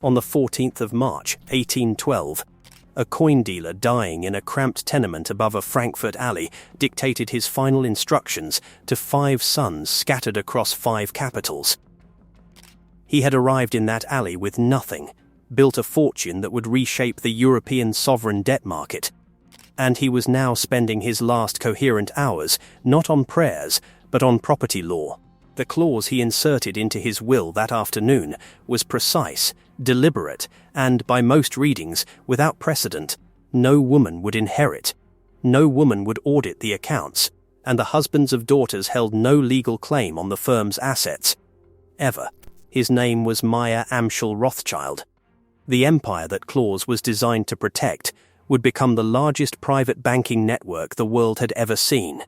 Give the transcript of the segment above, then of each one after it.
On the 14th of March, 1812, a coin dealer dying in a cramped tenement above a Frankfurt alley dictated his final instructions to 5 sons scattered across 5 capitals. He had arrived in that alley with nothing, built a fortune that would reshape the European sovereign debt market, and he was now spending his last coherent hours not on prayers but on property law. The clause he inserted into his will that afternoon was precise, deliberate, and, by most readings, without precedent. No woman would inherit, no woman would audit the accounts, and the husbands of daughters held no legal claim on the firm's assets. Ever. His name was Meyer Amschel Rothschild. The empire that clause was designed to protect would become the largest private banking network the world had ever seen.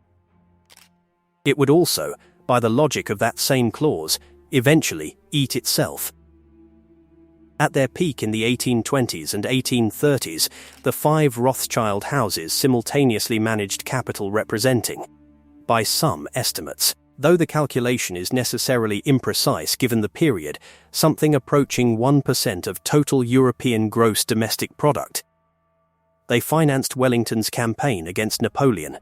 It would also, by the logic of that same clause, eventually eat itself. At their peak in the 1820s and 1830s, the 5 Rothschild houses simultaneously managed capital representing, by some estimates, though the calculation is necessarily imprecise given the period, something approaching 1% of total European gross domestic product. They financed Wellington's campaign against Napoleon.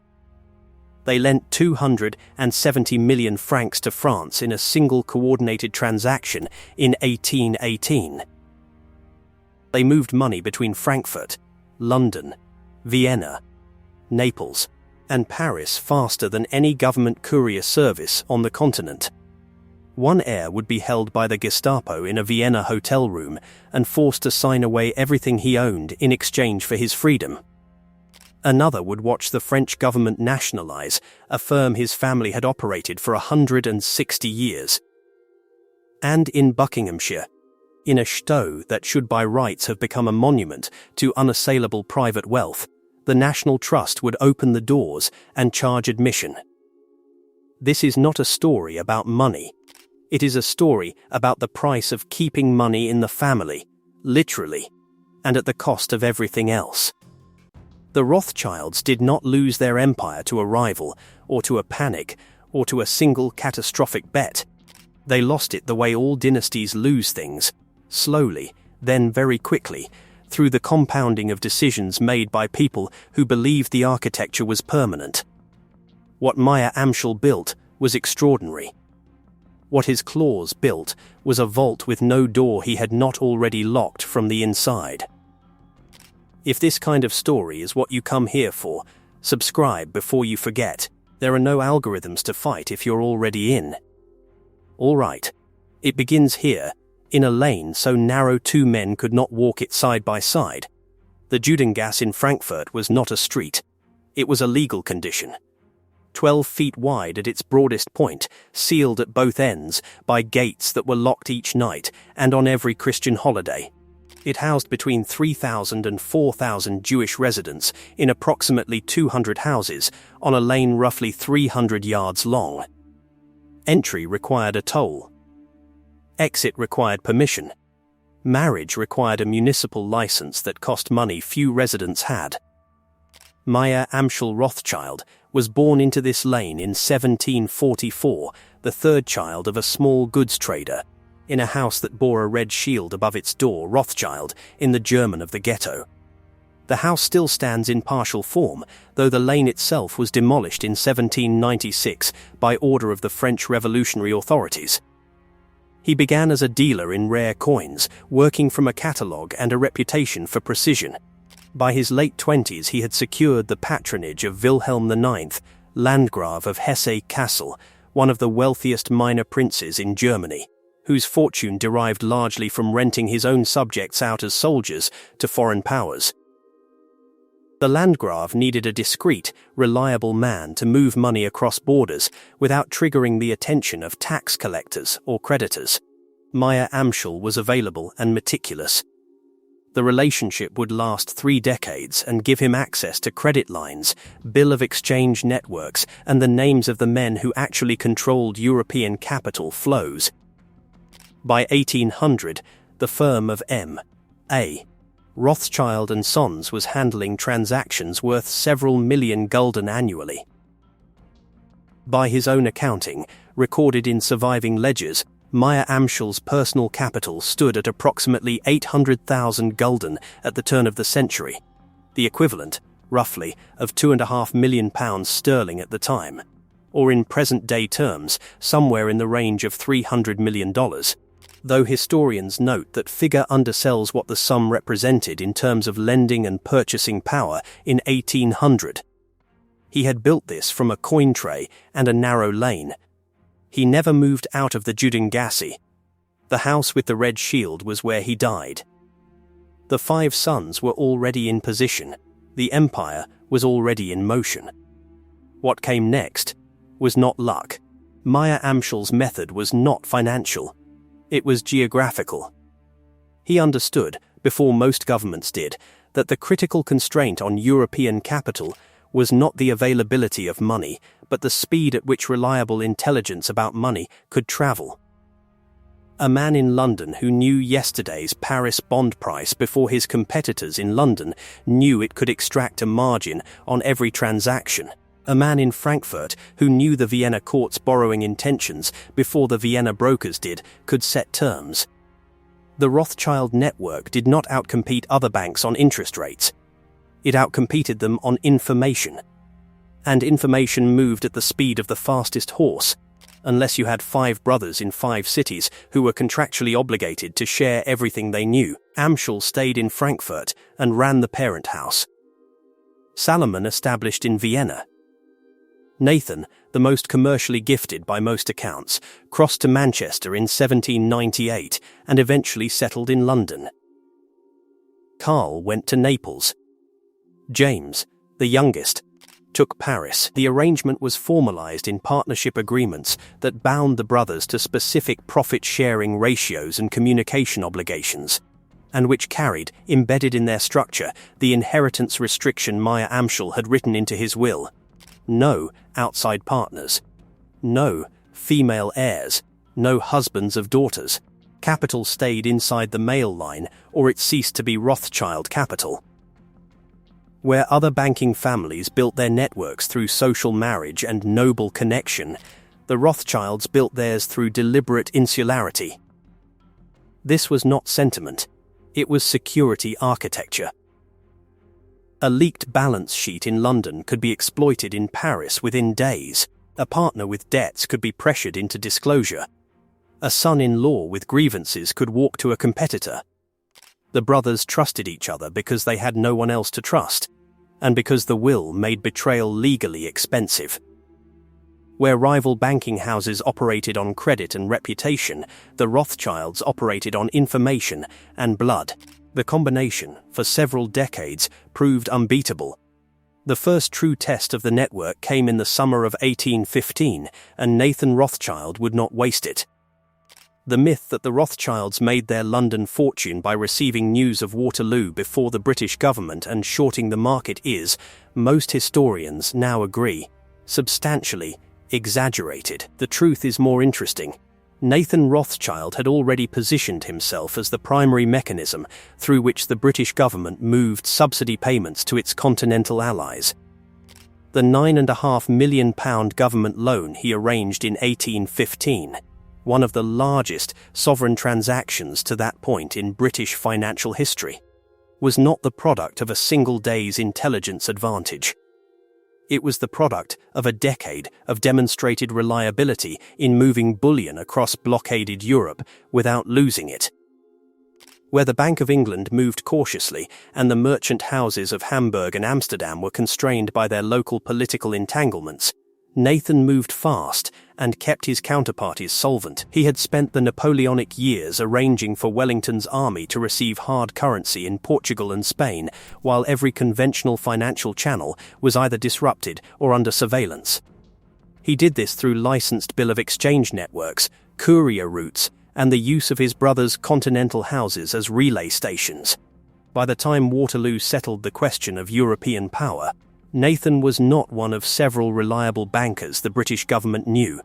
They lent 270 million francs to France in a single coordinated transaction in 1818. They moved money between Frankfurt, London, Vienna, Naples, and Paris faster than any government courier service on the continent. One heir would be held by the Gestapo in a Vienna hotel room and forced to sign away everything he owned in exchange for his freedom. Another would watch the French government nationalize a firm his family had operated for 160 years. And in Buckinghamshire, in a chateau that should by rights have become a monument to unassailable private wealth, the National Trust would open the doors and charge admission. This is not a story about money. It is a story about the price of keeping money in the family, literally, and at the cost of everything else. The Rothschilds did not lose their empire to a rival, or to a panic, or to a single catastrophic bet. They lost it the way all dynasties lose things, slowly, then very quickly, through the compounding of decisions made by people who believed the architecture was permanent. What Meyer Amschel built was extraordinary. What his claws built was a vault with no door he had not already locked from the inside. If this kind of story is what you come here for, subscribe before you forget. There are no algorithms to fight if you're already in. All right. It begins here, in a lane so narrow 2 men could not walk it side by side. The Judengasse in Frankfurt was not a street. It was a legal condition. 12 feet wide at its broadest point, sealed at both ends by gates that were locked each night and on every Christian holiday. It housed between 3,000 and 4,000 Jewish residents in approximately 200 houses on a lane roughly 300 yards long. Entry required a toll. Exit required permission. Marriage required a municipal license that cost money few residents had. Meyer Amschel Rothschild was born into this lane in 1744, the 3rd child of a small goods trader, in a house that bore a red shield above its door, Rothschild, in the German of the ghetto. The house still stands in partial form, though the lane itself was demolished in 1796 by order of the French revolutionary authorities. He began as a dealer in rare coins, working from a catalogue and a reputation for precision. By his late 20s he had secured the patronage of Wilhelm IX, Landgrave of Hesse-Kassel, one of the wealthiest minor princes in Germany, whose fortune derived largely from renting his own subjects out as soldiers to foreign powers. The Landgrave needed a discreet, reliable man to move money across borders without triggering the attention of tax collectors or creditors. Meyer Amschel was available and meticulous. The relationship would last 3 decades and give him access to credit lines, bill of exchange networks, and the names of the men who actually controlled European capital flows. By 1800, the firm of M.A. Rothschild & Sons was handling transactions worth several million gulden annually. By his own accounting, recorded in surviving ledgers, Meyer Amschel's personal capital stood at approximately 800,000 gulden at the turn of the century, the equivalent, roughly, of £2.5 million sterling at the time, or in present-day terms, somewhere in the range of $300 million, though historians note that figure undersells what the sum represented in terms of lending and purchasing power in 1800. He had built this from a coin tray and a narrow lane. He never moved out of the Judengasse. The house with the red shield was where he died. The 5 sons were already in position. The empire was already in motion. What came next was not luck. Meyer Amschel's method was not financial. It was geographical. He understood, before most governments did, that the critical constraint on European capital was not the availability of money, but the speed at which reliable intelligence about money could travel. A man in London who knew yesterday's Paris bond price before his competitors in London knew it could extract a margin on every transaction. A man in Frankfurt who knew the Vienna court's borrowing intentions before the Vienna brokers did could set terms. The Rothschild network did not outcompete other banks on interest rates. It outcompeted them on information. And information moved at the speed of the fastest horse, unless you had 5 brothers in 5 cities who were contractually obligated to share everything they knew. Amschel stayed in Frankfurt and ran the parent house. Salomon established in Vienna. Nathan, the most commercially gifted by most accounts, crossed to Manchester in 1798 and eventually settled in London. Carl went to Naples. James, the youngest, took Paris. The arrangement was formalized in partnership agreements that bound the brothers to specific profit-sharing ratios and communication obligations, and which carried, embedded in their structure, the inheritance restriction Meyer Amschel had written into his will. No outside partners. No female heirs. No husbands of daughters. Capital stayed inside the male line, or it ceased to be Rothschild capital. Where other banking families built their networks through social marriage and noble connection, the Rothschilds built theirs through deliberate insularity. This was not sentiment. It was security architecture. A leaked balance sheet in London could be exploited in Paris within days. A partner with debts could be pressured into disclosure. A son-in-law with grievances could walk to a competitor. The brothers trusted each other because they had no one else to trust, and because the will made betrayal legally expensive. Where rival banking houses operated on credit and reputation, the Rothschilds operated on information and blood. The combination, for several decades, proved unbeatable. The first true test of the network came in the summer of 1815, and Nathan Rothschild would not waste it. The myth that the Rothschilds made their London fortune by receiving news of Waterloo before the British government and shorting the market is, most historians now agree, substantially exaggerated. The truth is more interesting. Nathan Rothschild had already positioned himself as the primary mechanism through which the British government moved subsidy payments to its continental allies. The £9.5 million government loan he arranged in 1815, one of the largest sovereign transactions to that point in British financial history, was not the product of a single day's intelligence advantage. It was the product of a decade of demonstrated reliability in moving bullion across blockaded Europe without losing it. Where the Bank of England moved cautiously and the merchant houses of Hamburg and Amsterdam were constrained by their local political entanglements, Nathan moved fast and kept his counterparties solvent. He had spent the Napoleonic years arranging for Wellington's army to receive hard currency in Portugal and Spain, while every conventional financial channel was either disrupted or under surveillance. He did this through licensed bill of exchange networks, courier routes, and the use of his brother's continental houses as relay stations. By the time Waterloo settled the question of European power, Nathan was not one of several reliable bankers the British government knew.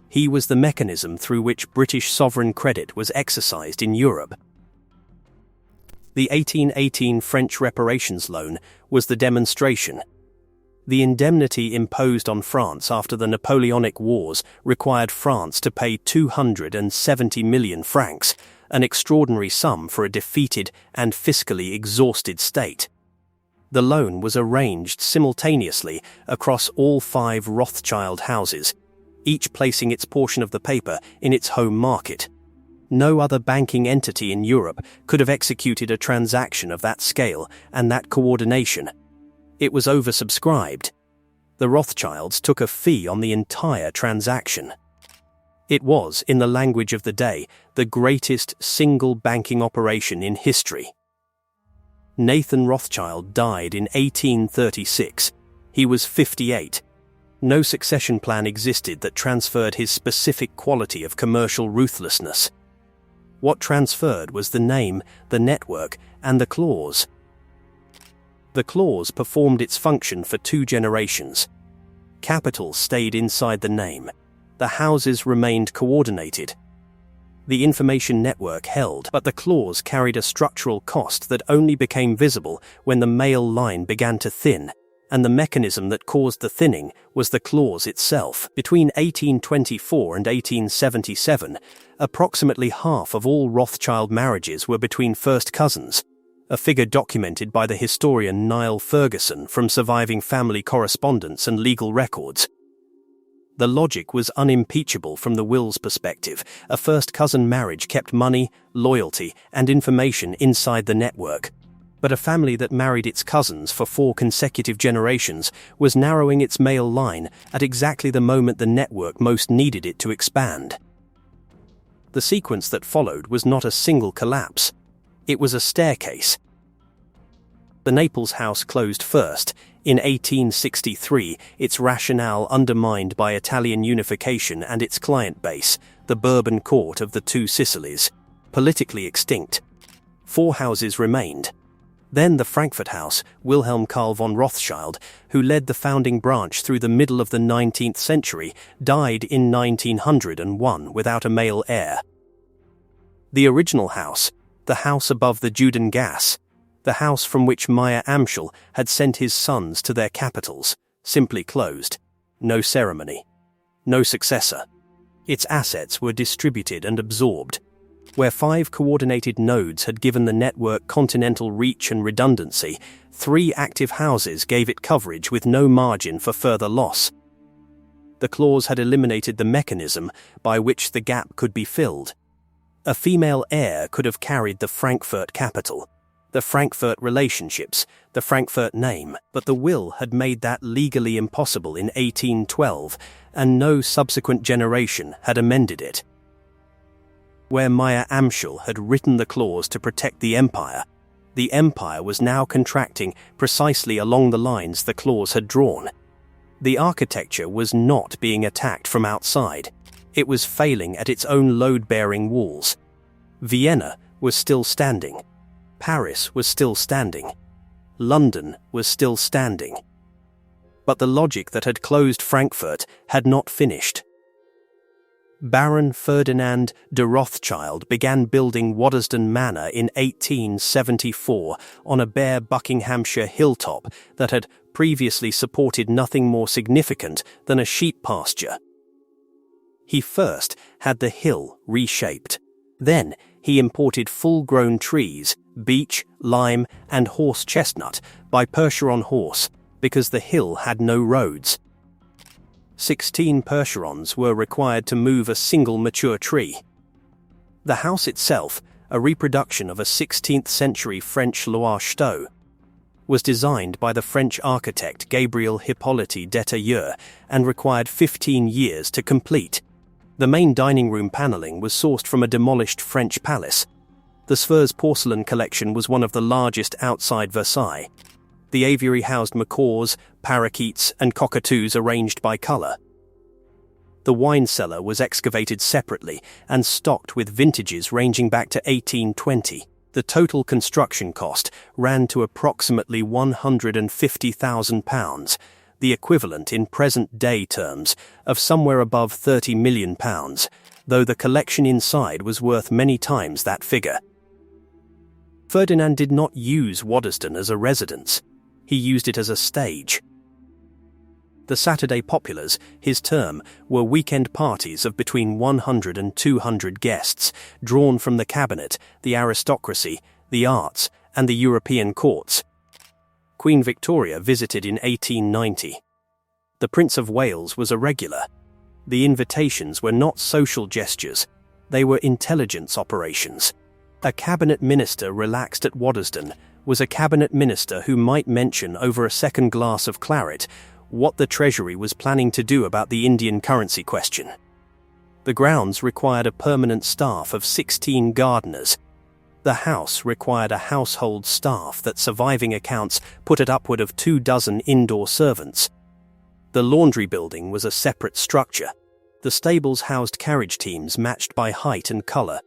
He was the mechanism through which British sovereign credit was exercised in Europe. The 1818 French reparations loan was the demonstration. The indemnity imposed on France after the Napoleonic Wars required France to pay 270 million francs, an extraordinary sum for a defeated and fiscally exhausted state. The loan was arranged simultaneously across all 5 Rothschild houses, each placing its portion of the paper in its home market. No other banking entity in Europe could have executed a transaction of that scale and that coordination. It was oversubscribed. The Rothschilds took a fee on the entire transaction. It was, in the language of the day, the greatest single banking operation in history. Nathan Rothschild died in 1836. He was 58. No succession plan existed that transferred his specific quality of commercial ruthlessness. What transferred was the name, the network, and the clause. The clause performed its function for 2 generations. Capital stayed inside the name. The houses remained coordinated. The information network held, but the clause carried a structural cost that only became visible when the male line began to thin, and the mechanism that caused the thinning was the clause itself. Between 1824 and 1877, approximately half of all Rothschild marriages were between first cousins, a figure documented by the historian Niall Ferguson from surviving family correspondence and legal records. The logic was unimpeachable from the will's perspective. A first cousin marriage kept money, loyalty, and information inside the network. But a family that married its cousins for 4 consecutive generations was narrowing its male line at exactly the moment the network most needed it to expand. The sequence that followed was not a single collapse. It was a staircase. The Naples house closed first. In 1863, its rationale undermined by Italian unification and its client base, the Bourbon court of the 2 Sicilies, politically extinct. 4 houses remained. Then the Frankfurt house, Wilhelm Karl von Rothschild, who led the founding branch through the middle of the 19th century, died in 1901 without a male heir. The original house, the house above the Juden Gas, the house from which Meyer Amschel had sent his sons to their capitals, simply closed. No ceremony. No successor. Its assets were distributed and absorbed. Where 5 coordinated nodes had given the network continental reach and redundancy, 3 active houses gave it coverage with no margin for further loss. The clause had eliminated the mechanism by which the gap could be filled. A female heir could have carried the Frankfurt capital, the Frankfurt relationships, the Frankfurt name, but the will had made that legally impossible in 1812, and no subsequent generation had amended it. Where Meyer Amschel had written the clause to protect the empire was now contracting precisely along the lines the clause had drawn. The architecture was not being attacked from outside. It was failing at its own load-bearing walls. Vienna was still standing. Paris was still standing. London was still standing. But the logic that had closed Frankfurt had not finished. Baron Ferdinand de Rothschild began building Waddesdon Manor in 1874 on a bare Buckinghamshire hilltop that had previously supported nothing more significant than a sheep pasture. He first had the hill reshaped. Then he imported full-grown trees, beech, lime, and horse chestnut by Percheron horse because the hill had no roads. 16 Percherons were required to move a single mature tree. The house itself, a reproduction of a 16th century French Loire Château, was designed by the French architect Gabriel Hippolyte Detailleur and required 15 years to complete. The main dining room panelling was sourced from a demolished French palace. The Svers porcelain collection was one of the largest outside Versailles. The aviary housed macaws, parakeets, and cockatoos arranged by colour. The wine cellar was excavated separately and stocked with vintages ranging back to 1820. The total construction cost ran to approximately £150,000, the equivalent in present-day terms of somewhere above £30 million, though the collection inside was worth many times that figure. Ferdinand did not use Waddesdon as a residence. He used it as a stage. The Saturday populars, his term, were weekend parties of between 100 and 200 guests, drawn from the cabinet, the aristocracy, the arts, and the European courts. Queen Victoria visited in 1890. The Prince of Wales was a regular. The invitations were not social gestures, they were intelligence operations. A cabinet minister relaxed at Waddesdon was a cabinet minister who might mention over a second glass of claret what the Treasury was planning to do about the Indian currency question. The grounds required a permanent staff of 16 gardeners. The house required a household staff that surviving accounts put at upward of 24 indoor servants. The laundry building was a separate structure. The stables housed carriage teams matched by height and colour,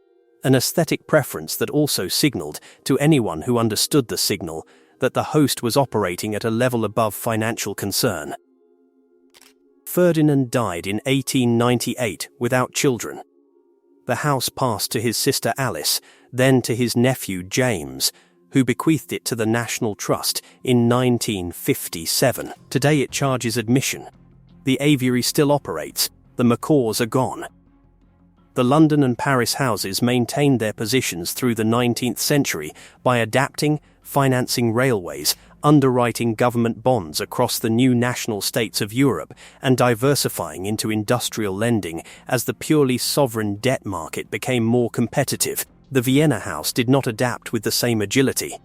an aesthetic preference that also signalled, to anyone who understood the signal, that the host was operating at a level above financial concern. Ferdinand died in 1898 without children. The house passed to his sister Alice, then to his nephew James, who bequeathed it to the National Trust in 1957. Today it charges admission. The aviary still operates, the macaws are gone. The London and Paris houses maintained their positions through the 19th century by adapting, financing railways, underwriting government bonds across the new national states of Europe, and diversifying into industrial lending as the purely sovereign debt market became more competitive. The Vienna House did not adapt with the same agility.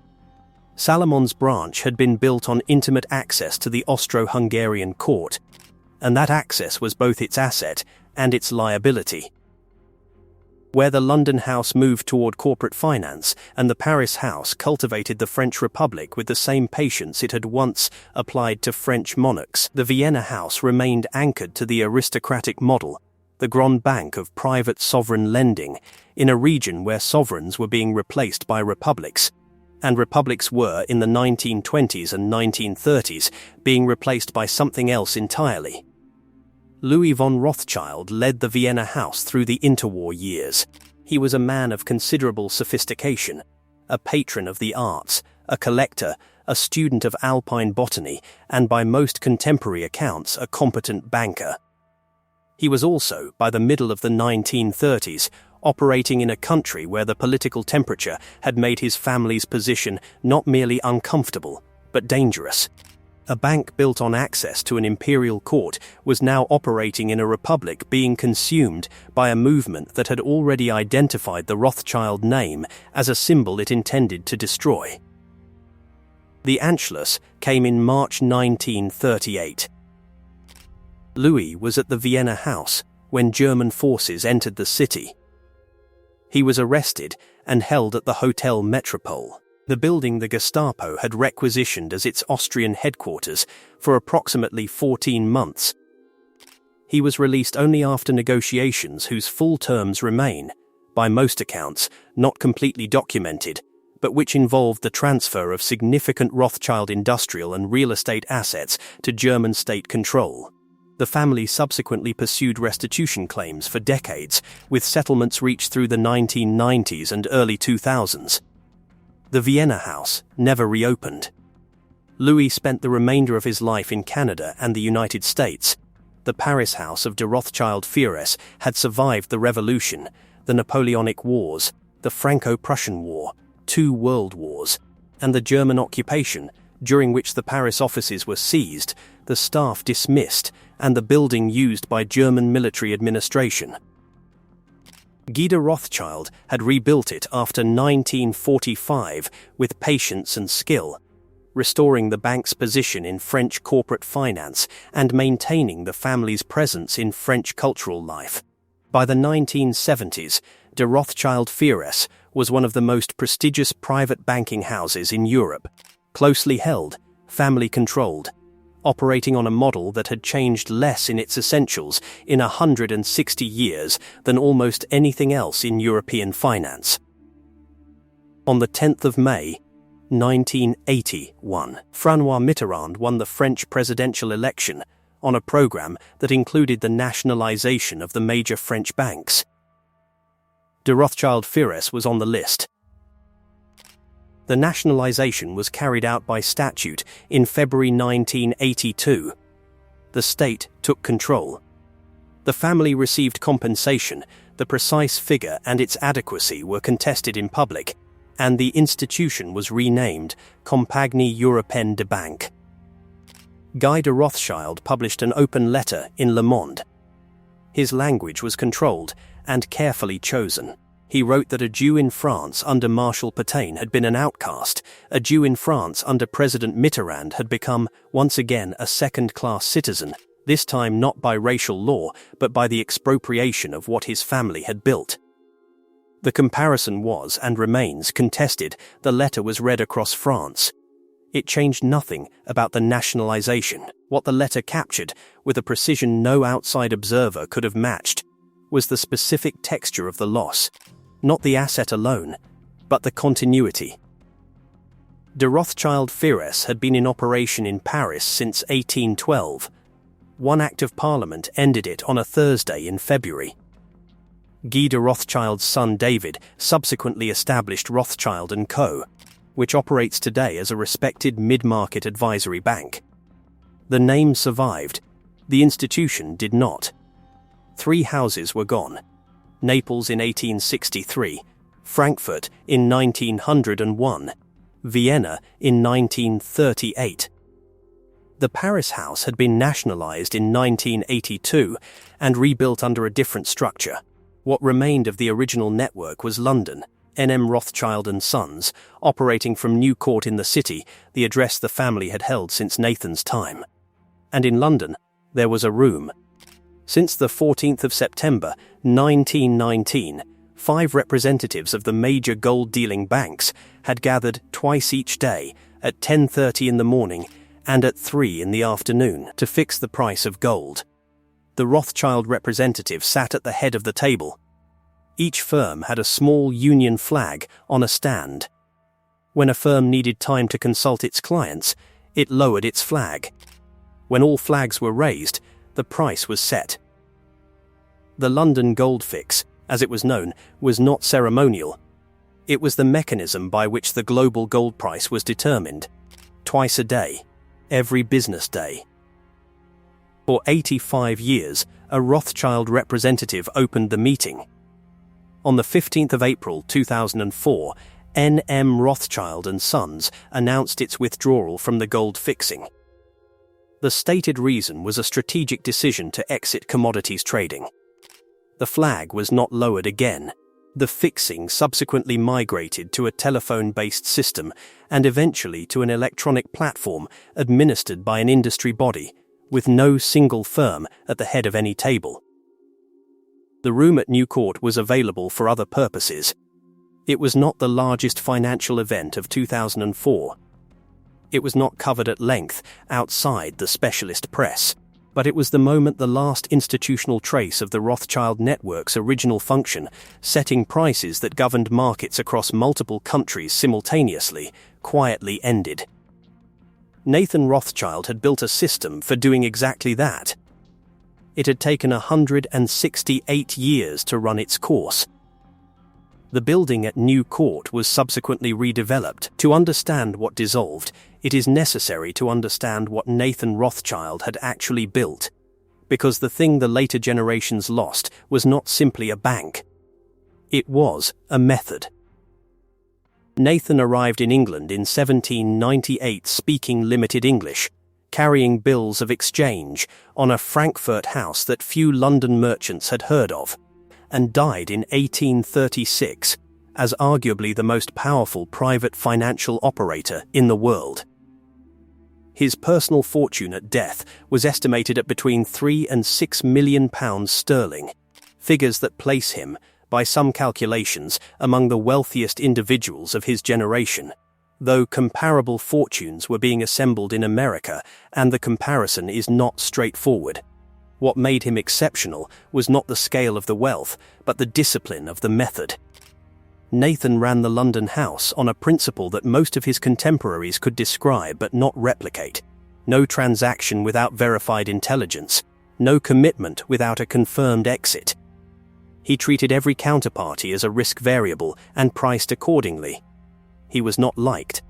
Salomon's branch had been built on intimate access to the Austro-Hungarian court, and that access was both its asset and its liability. Where the London House moved toward corporate finance and the Paris House cultivated the French Republic with the same patience it had once applied to French monarchs, the Vienna House remained anchored to the aristocratic model, the Grand Bank of private sovereign lending, in a region where sovereigns were being replaced by republics, and republics were, in the 1920s and 1930s, being replaced by something else entirely. Louis von Rothschild led the Vienna House through the interwar years. He was a man of considerable sophistication, a patron of the arts, a collector, a student of alpine botany, and by most contemporary accounts a competent banker. He was also, by the middle of the 1930s, operating in a country where the political temperature had made his family's position not merely uncomfortable, but dangerous. A bank built on access to an imperial court was now operating in a republic being consumed by a movement that had already identified the Rothschild name as a symbol it intended to destroy. The Anschluss came in March 1938. Louis was at the Vienna House when German forces entered the city. He was arrested and held at the Hotel Metropole, the building the Gestapo had requisitioned as its Austrian headquarters, for approximately 14 months. He was released only after negotiations whose full terms remain, by most accounts, not completely documented, but which involved the transfer of significant Rothschild industrial and real estate assets to German state control. The family subsequently pursued restitution claims for decades, with settlements reached through the 1990s and early 2000s. The Vienna House never reopened. Louis spent the remainder of his life in Canada and the United States. The Paris House of de Rothschild-Fires had survived the Revolution, the Napoleonic Wars, the Franco-Prussian War, 2 world wars, and the German occupation, during which the Paris offices were seized, the staff dismissed, and the building used by German military administration. Guy de Rothschild had rebuilt it after 1945 with patience and skill, restoring the bank's position in French corporate finance and maintaining the family's presence in French cultural life. By the 1970s, de Rothschild-Fires was one of the most prestigious private banking houses in Europe, closely held, family-controlled, operating on a model that had changed less in its essentials in 160 years than almost anything else in European finance. On the 10th of May, 1981, François Mitterrand won the French presidential election on a program that included the nationalization of the major French banks. De Rothschild-Fires was on the list. The nationalization was carried out by statute in February 1982. the state took control. The family received compensation, the precise figure and its adequacy were contested in public, and the institution was renamed Compagnie Européenne de Banque. Guy de Rothschild published an open letter in Le Monde. His language was controlled and carefully chosen. He wrote that a Jew in France under Marshal Pétain had been an outcast, a Jew in France under President Mitterrand had become, once again, a second-class citizen, this time not by racial law, but by the expropriation of what his family had built. The comparison was, and remains, contested. The letter was read across France. It changed nothing about the nationalization. What the letter captured, with a precision no outside observer could have matched, was the specific texture of the loss. Not the asset alone, but the continuity. De Rothschild Fires had been in operation in Paris since 1812. One Act of Parliament ended it on a Thursday in February. Guy de Rothschild's son David subsequently established Rothschild & Co., which operates today as a respected mid-market advisory bank. The name survived. The institution did not. 3 houses were gone. Naples in 1863, Frankfurt in 1901, Vienna in 1938. The Paris house had been nationalized in 1982 and rebuilt under a different structure. What remained of the original network was London, N.M. Rothschild & Sons, operating from New Court in the city, the address the family had held since Nathan's time. And in London, there was a room. Since the 14th of September, 1919, 5 representatives of the major gold-dealing banks had gathered twice each day, at 10:30 in the morning and at 3 in the afternoon, to fix the price of gold. The Rothschild representative sat at the head of the table. Each firm had a small union flag on a stand. When a firm needed time to consult its clients, it lowered its flag. When all flags were raised, the price was set. The London Gold Fix, as it was known, was not ceremonial. It was the mechanism by which the global gold price was determined. Twice a day, every business day. For 85 years, a Rothschild representative opened the meeting. On the 15th of April 2004, N.M. Rothschild & Sons announced its withdrawal from the gold fixing. The stated reason was a strategic decision to exit commodities trading. The flag was not lowered again. The fixing subsequently migrated to a telephone-based system and eventually to an electronic platform administered by an industry body, with no single firm at the head of any table. The room at New Court was available for other purposes. It was not the largest financial event of 2004. It was not covered at length outside the specialist press, but it was the moment the last institutional trace of the Rothschild network's original function, setting prices that governed markets across multiple countries simultaneously, quietly ended. Nathan Rothschild had built a system for doing exactly that. It had taken 168 years to run its course. The building at New Court was subsequently redeveloped. To understand what dissolved, it is necessary to understand what Nathan Rothschild had actually built, because the thing the later generations lost was not simply a bank. It was a method. Nathan arrived in England in 1798 speaking limited English, carrying bills of exchange on a Frankfurt house that few London merchants had heard of, and died in 1836 as arguably the most powerful private financial operator in the world. His personal fortune at death was estimated at between £3 and £6 million sterling, figures that place him, by some calculations, among the wealthiest individuals of his generation, though comparable fortunes were being assembled in America, and the comparison is not straightforward. What made him exceptional was not the scale of the wealth, but the discipline of the method. Nathan ran the London house on a principle that most of his contemporaries could describe but not replicate. No transaction without verified intelligence, no commitment without a confirmed exit. He treated every counterparty as a risk variable and priced accordingly. He was not liked.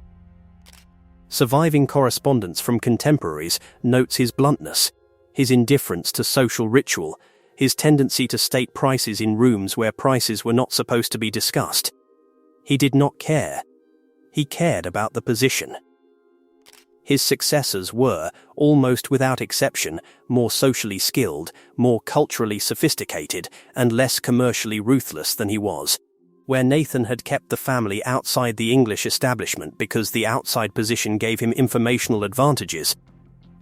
Surviving correspondence from contemporaries notes his bluntness. his indifference to social ritual, his tendency to state prices in rooms where prices were not supposed to be discussed. He did not care. He cared about the position. His successors were, almost without exception, more socially skilled, more culturally sophisticated, and less commercially ruthless than he was. Where Nathan had kept the family outside the English establishment because the outside position gave him informational advantages,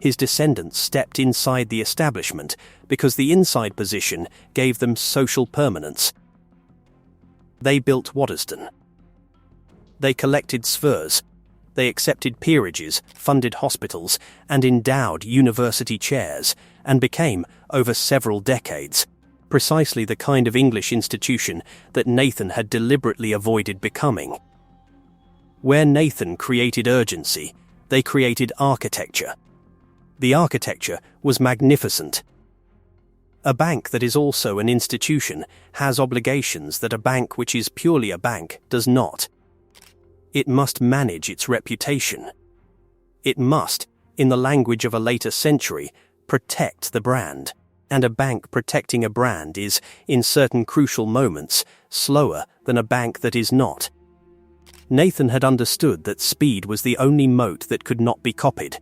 his descendants stepped inside the establishment because the inside position gave them social permanence. They built Waddesdon. They collected spurs. They accepted peerages, funded hospitals, and endowed university chairs, and became, over several decades, precisely the kind of English institution that Nathan had deliberately avoided becoming. Where Nathan created urgency, they created architecture. The architecture was magnificent. A bank that is also an institution has obligations that a bank which is purely a bank does not. It must manage its reputation. It must, in the language of a later century, protect the brand. And a bank protecting a brand is, in certain crucial moments, slower than a bank that is not. Nathan had understood that speed was the only moat that could not be copied.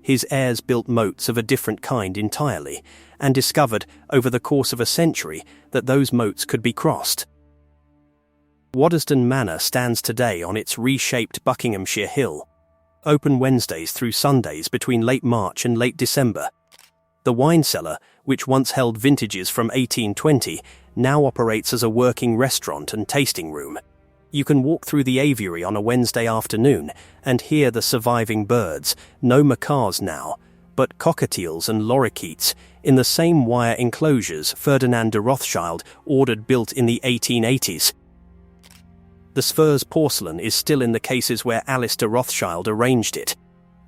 His heirs built moats of a different kind entirely, and discovered, over the course of a century, that those moats could be crossed. Waddesdon Manor stands today on its reshaped Buckinghamshire hill, open Wednesdays through Sundays between late March and late December. The wine cellar, which once held vintages from 1820, now operates as a working restaurant and tasting room. You can walk through the aviary on a Wednesday afternoon and hear the surviving birds, no macaws now, but cockatiels and lorikeets, in the same wire enclosures Ferdinand de Rothschild ordered built in the 1880s. The Spurs porcelain is still in the cases where Alice de Rothschild arranged it.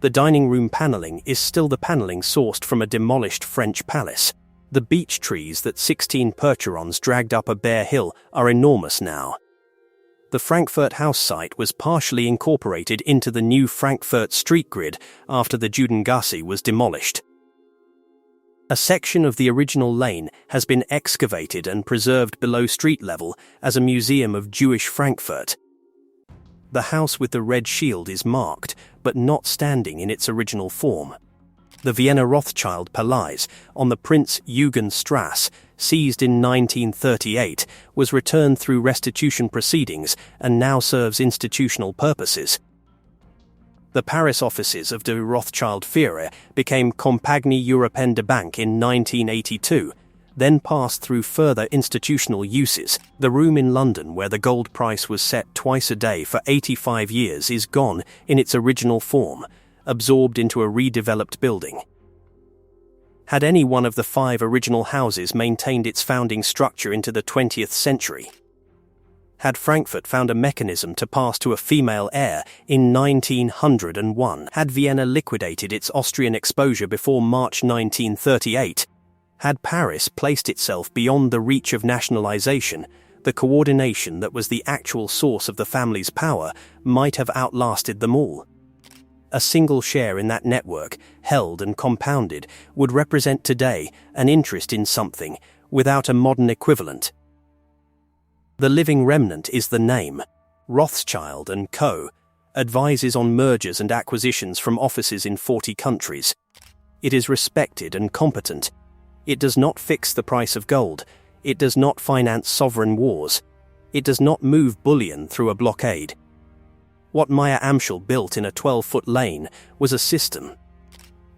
The dining room panelling is still the panelling sourced from a demolished French palace. The beech trees that 16 Percherons dragged up a bare hill are enormous now. The Frankfurt house site was partially incorporated into the new Frankfurt street grid after the Judengasse was demolished. A section of the original lane has been excavated and preserved below street level as a museum of Jewish Frankfurt. The house with the red shield is marked, but not standing in its original form. The Vienna Rothschild Palais on the Prinz Eugen Strasse, seized in 1938, was returned through restitution proceedings and now serves institutional purposes. The Paris offices of de Rothschild Führer became Compagnie Européenne de Banque in 1982, then passed through further institutional uses. The room in London where the gold price was set twice a day for 85 years is gone in its original form, absorbed into a redeveloped building. Had any one of the 5 original houses maintained its founding structure into the 20th century? Had Frankfurt found a mechanism to pass to a female heir in 1901? Had Vienna liquidated its Austrian exposure before March 1938? Had Paris placed itself beyond the reach of nationalization, the coordination that was the actual source of the family's power might have outlasted them all. A single share in that network, held and compounded, would represent today an interest in something without a modern equivalent. The living remnant is the name. Rothschild & Co. advises on mergers and acquisitions from offices in 40 countries. It is respected and competent. It does not fix the price of gold. It does not finance sovereign wars. It does not move bullion through a blockade. What Meyer Amschel built in a 12-foot lane was a system.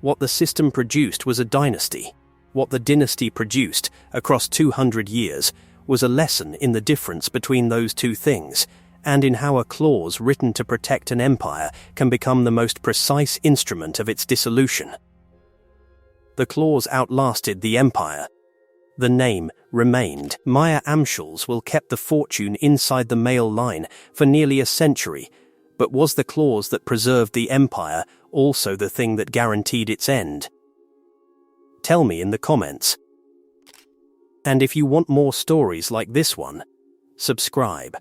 What the system produced was a dynasty. What the dynasty produced, across 200 years, was a lesson in the difference between those two things, and in how a clause written to protect an empire can become the most precise instrument of its dissolution. The clause outlasted the empire. The name remained. Meyer Amschels will kept the fortune inside the male line for nearly a century, but was the clause that preserved the empire also the thing that guaranteed its end? Tell me in the comments. And if you want more stories like this one, subscribe.